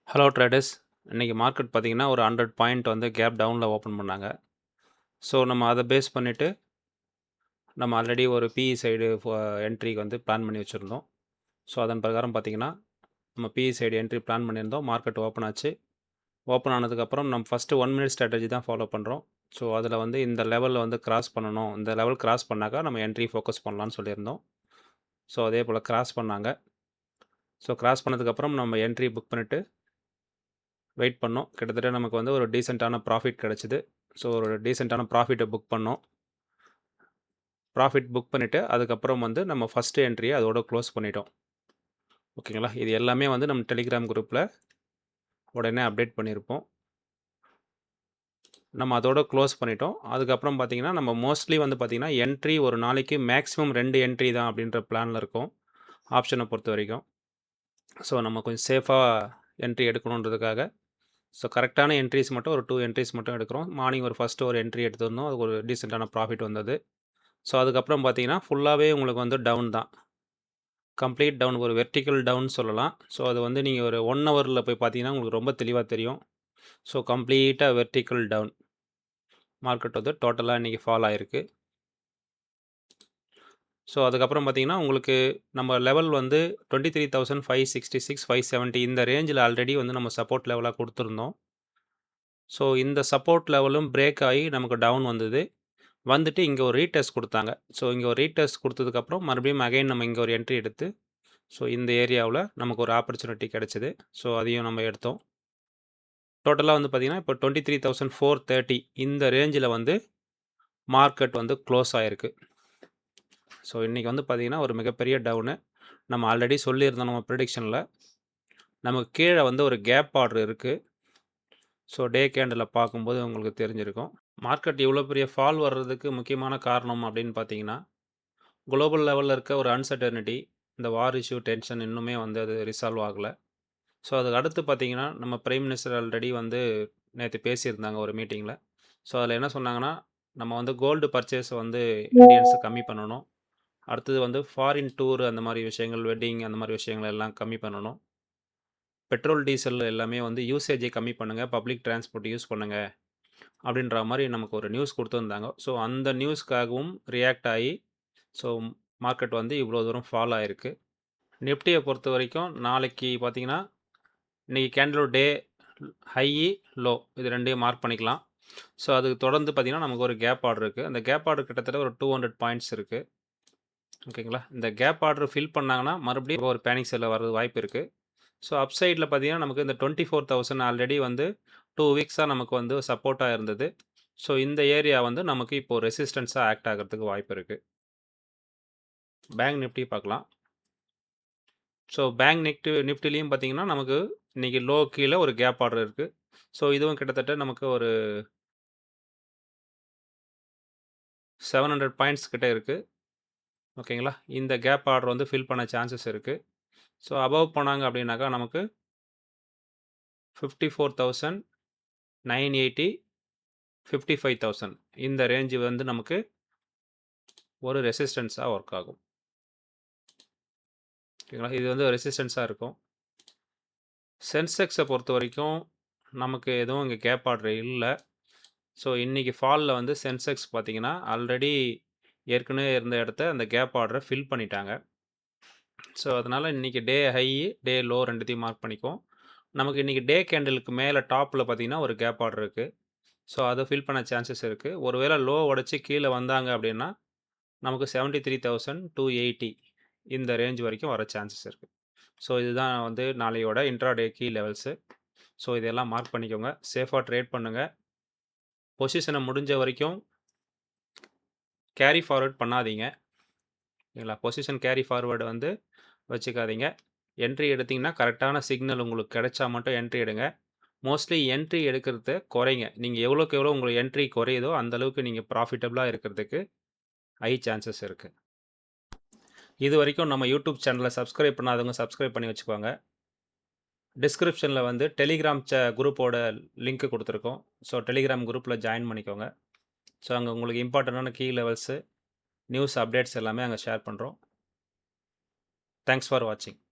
Hello traders. இன்னைக்கு market பார்த்தீங்கன்னா, ஒரு 100 பாயிண்ட் வந்து கேப் டவுன்ல ஓப்பன் பண்ணாங்க. ஸோ, நம்ம அத பேஸ் பண்ணிட்டு, நம்ம ஆல்ரெடி ஒரு பிஇ சைடு என்ட்ரிக்கு வந்து பிளான் பண்ணி வச்சிருந்தோம். ஸோ, அதன் பிரகாரம் பார்த்தீங்கன்னா, நம்ம பிஇ சைடு என்ட்ரி பிளான் பண்ணியிருந்தோம். மார்க்கெட் ஓப்பன் ஆச்சு. ஓப்பன் ஆனதுக்கப்புறம் நம்ம ஃபஸ்ட்டு 1 மினிட் ஸ்ட்ராட்டஜி தான் ஃபாலோ பண்ணுறோம். ஸோ, அதில வந்து இந்த லெவல்ல வந்து கிராஸ் பண்ணணும். இந்த லெவல் கிராஸ் பண்ணாக்கா நம்ம என்ட்ரி ஃபோக்கஸ் பண்ணலான்னு சொல்லியிருந்தோம். ஸோ, அதே போல கிராஸ் பண்ணாங்க. ஸோ, கிராஸ் பண்ணதுக்கப்புறம் நம்ம என்ட்ரி புக் பண்ணிட்டு வெயிட் பண்ணோம். கிட்டத்தட்ட நமக்கு வந்து ஒரு டீசென்ட்டான ப்ராஃபிட் கிடைச்சது. ஸோ, ஒரு டீசென்ட்டான ப்ராஃபிட்ட புக் பண்ணோம். ப்ராஃபிட் புக் பண்ணிவிட்டு அதுக்கப்புறம் வந்து நம்ம ஃபஸ்ட்டு என்ட்ரியை அதோட க்ளோஸ் பண்ணிட்டோம். ஓகேங்களா? இது எல்லாமே வந்து நம்ம டெலிகிராம் குரூப்பில் உடனே அப்டேட் பண்ணியிருப்போம். நம்ம அதோட க்ளோஸ் பண்ணிட்டோம். அதுக்கப்புறம் பார்த்தீங்கன்னா, நம்ம மோஸ்ட்லி வந்து பார்த்தீங்கன்னா, என்ட்ரி ஒரு நாளைக்கு மேக்ஸிமம் 2 என்ட்ரி தான் அப்படின்ற பிளானில் இருக்கோம். ஆப்ஷனை பொறுத்த வரைக்கும். ஸோ, நம்ம கொஞ்சம் சேஃபாக என்ட்ரி எடுக்கணுன்றதுக்காக, ஸோ கரெக்டான என்ட்ரிஸ் மட்டும் ஒரு 2 என்ட்ரிஸ் மட்டும் எடுக்கிறோம். மார்னிங் ஒரு ஃபஸ்ட்டு ஒரு என்ட்ரி எடுத்திருந்தோம். அது ஒரு டீசென்ட்டான ப்ராஃபிட் வந்தது. ஸோ, அதுக்கப்புறம் பார்த்தீங்கன்னா, ஃபுல்லாகவே உங்களுக்கு வந்து டவுன் தான். கம்ப்ளீட் டவுன், ஒரு வெர்டிக்கல் டவுன் சொல்லலாம். ஸோ, அது வந்து நீங்கள் ஒரு 1 ஹவரில் போய் பார்த்தீங்கன்னா, உங்களுக்கு ரொம்ப தெளிவா தெரியும். ஸோ, கம்ப்ளீட்டா வெர்டிக்கல் டவுன். மார்க்கெட் வந்து டோட்டலா இன்னைக்கு ஃபால் ஆயிருக்கு. ஸோ, அதுக்கப்புறம் பார்த்தீங்கன்னா, உங்களுக்கு நம்ம லெவல் வந்து 23,566, 570 இந்த ரேஞ்சில ஆல்ரெடி வந்து நம்ம சப்போர்ட் லெவலா குடுத்துருந்தோம். ஸோ, இந்த சப்போர்ட் லெவலும் பிரேக் ஆகி நமக்கு டவுன் வந்தது. வந்துட்டு இங்க ஒரு ரீடெஸ்ட் குடுத்தாங்க. ஸோ, இங்க ஒரு ரீடெஸ்ட் குடுத்ததுக்கப்புறம் மறுபடியும் அகைன் நம்ம இங்க ஒரு என்ட்ரி எடுத்து, ஸோ இந்த ஏரியாவுல நமக்கு ஒரு ஆப்பர்ச்சுனிட்டி கிடைச்சது. ஸோ, அதையும் நம்ம எடுத்தோம். டோட்டலா வந்து பார்த்தீங்கன்னா, இப்போ 23,430 இந்த ரேஞ்சில வந்து மார்க்கெட் வந்து க்ளோஸ் ஆயிருக்கு. ஸோ, இன்னைக்கு வந்து பார்த்தீங்கன்னா, ஒரு மிகப்பெரிய டவுனு. நம்ம ஆல்ரெடி சொல்லியிருந்தோம் நம்ம ப்ரிடிக்ஷன்ல. நமக்கு கீழ வந்து ஒரு கேப் ஆர்டர் இருக்கு. ஸோ, டே கேண்டில்ல பார்க்கும்போது உங்களுக்கு தெரிஞ்சிருக்கும். மார்க்கெட் இவ்வளோ பெரிய ஃபால் வர்றதுக்கு முக்கியமான காரணம் அப்படின்னு பார்த்தீங்கன்னா, குளோபல் லெவல்ல இருக்க ஒரு அன்சர்டனிட்டி, இந்த வார் இஷ்யூ டென்ஷன் இன்னுமே வந்து அது ரிசால்வ் ஆகல. ஸோ, அதுக்கு அடுத்து பார்த்தீங்கன்னா, நம்ம பிரைம் மினிஸ்டர் ஆல்ரெடி வந்து நேத்து பேசியிருந்தாங்க ஒரு மீட்டிங்ல. ஸோ, அதில என்ன சொன்னாங்கன்னா, நம்ம வந்து கோல்டு பர்ச்சேஸ வந்து இந்தியன்ஸ் கம்மி பண்ணணும். அடுத்தது வந்து ஃபாரின் டூர் அந்த மாரி விஷயங்கள், வெட்டிங் அந்த மாரி விஷயங்கள் எல்லாம் கம்மி பண்ணணும். பெட்ரோல், டீசல் எல்லாமே வந்து யூசேஜை கம்மி பண்ணுங்க. பப்ளிக் டிரான்ஸ்போர்ட் யூஸ் பண்ணுங்க. அப்படின்ற மாரி நமக்கு ஒரு நியூஸ் குடுத்திருந்தாங்க. ஸோ, அந்த நியூஸ்க்காகவும் ரியாக்ட் ஆயி, ஸோ மார்க்கெட் வந்து இவ்வளோ தூரம் ஃபால் ஆயிருக்கு. நிஃப்டிய பொறுத்தவரைக்கும் நாளைக்கு பார்த்தீங்கன்னா, இன்னைக்கு கேண்டிலோட டே ஹையி, லோ இது 2யும் மார்க் பண்ணிக்கலாம். ஸோ, அதுக்கு தொடர்ந்து பார்த்தீங்கன்னா, நமக்கு ஒரு கேப் ஆர்டர் இருக்கு. அந்த கேப் ஆர்டர் கிட்டத்தட்ட ஒரு 200 பாயிண்ட்ஸ் இருக்கு. ஓகேங்களா? இந்த கேப் ஆர்டர் ஃபில் பண்ணாங்கன்னா, மறுபடியும் ஒரு பேனிக் செல்ல வர்றது வாய்ப்பு இருக்கு. ஸோ, அப் சைட்ல பார்த்தீங்கன்னா, நமக்கு இந்த 24,000 ஆல்ரெடி வந்து 2 வீக்ஸா நமக்கு வந்து சப்போர்ட்டா இருந்தது. ஸோ, இந்த ஏரியா வந்து நமக்கு இப்போ ரெசிஸ்டன்ஸா ஆக்ட் ஆகுறதுக்கு வாய்ப்பு இருக்கு. பேங்க் நிஃப்டி பார்க்கலாம். ஸோ, பேங்க் நிஃப்டிலயும் பார்த்தீங்கன்னா, நமக்கு இன்னைக்கு லோ கீழ ஒரு கேப் ஆர்டர் இருக்கு. ஸோ, இதுவும் கிட்டத்தட்ட நமக்கு ஒரு 700 பாயிண்ட்ஸ் கிட்ட இருக்கு. ஓகேங்களா? இந்த கேப் ஆர்டர் வந்து ஃபில் பண்ண சான்சஸ் இருக்கு. ஸோ, அபவ் போனாங்க அப்படின்னாக்கா நமக்கு 54,980, 55,000 இந்த ரேஞ்ச் வந்து நமக்கு ஒரு ரெசிஸ்டன்ஸா வொர்க் ஆகும். ஓகேங்களா? இது வந்து ரெசிஸ்டன்ஸா இருக்கும். சென்செக்ஸ பொறுத்தவரைக்கும் நமக்கு எதுவும் இங்க கேப் ஆர்டர் இல்ல. ஸோ, இன்னைக்கு ஃபால்ல வந்து சென்செக்ஸ் பார்த்தீங்கன்னா, ஆல்ரெடி ஏற்கனவே இருந்த இடத்த அந்த கேப் ஆர்டர ஃபில் பண்ணிட்டாங்க. ஸோ, அதனால இன்னைக்கு டே ஹை, டே லோ 2த்தையும் மார்க் பண்ணிக்குவோம். நமக்கு இன்னைக்கு டே கேண்டிலுக்கு மேல டாப்ல பார்த்தீங்கன்னா, ஒரு கேப் ஆர்டர் இருக்கு. ஸோ, அத ஃபில் பண்ண சான்சஸ் இருக்கு. ஒருவேள லோ உடைச்சு கீழ வந்தாங்க அப்படின்னா, நமக்கு 73,280 இந்த ரேஞ்ச் வரைக்கும் வர சான்சஸ் இருக்கு. ஸோ, இதுதான் வந்து நாளையோட இன்ட்ராடே கீ லெவல்ஸு. ஸோ, இதெல்லாம் மார்க் பண்ணிக்கோங்க. சேஃபா ட்ரேட் பண்ணுங்க. பொசிஷன முடிஞ்ச வரைக்கும் கேரி ஃபார்வர்ட் பண்ணாதீங்க. ஓகேங்களா? பொசிஷன் கேரி ஃபார்வர்ட் வந்து வச்சுக்காதீங்க. என்ட்ரி எடுத்தீங்கன்னா, கரெக்டான சிக்னல் உங்களுக்கு கிடைச்சா மட்டும் என்ட்ரி எடுங்க. மோஸ்ட்லி என்ட்ரி எடுக்கிறத குறைங்க. நீங்க எவ்வளோக்கு எவ்வளோ உங்களுக்கு என்ட்ரி குறையுதோ, அந்த அளவுக்கு நீங்க ப்ராஃபிட்டபிளா இருக்கிறதுக்கு ஹை சான்சஸ் இருக்கு. இதுவரைக்கும் நம்ம யூடியூப் சேனல சப்ஸ்கிரைப் பண்ணாதவங்க சப்ஸ்கிரைப் பண்ணி வச்சுக்கோங்க. டிஸ்கிரிப்ஷன்ல வந்து டெலிகிராம் குரூப்போட லிங்க் குடுத்துருக்கோம். ஸோ, டெலிகிராம் குரூப்ல ஜாயின் பண்ணிக்கோங்க. ஸோ, அங்க உங்களுக்கு இம்பார்ட்டன்டான கீ லெவல்ஸு, நியூஸ் அப்டேட்ஸ் எல்லாமே அங்க ஷேர் பண்றோம். தேங்க்ஸ் ஃபார் வாட்சிங்.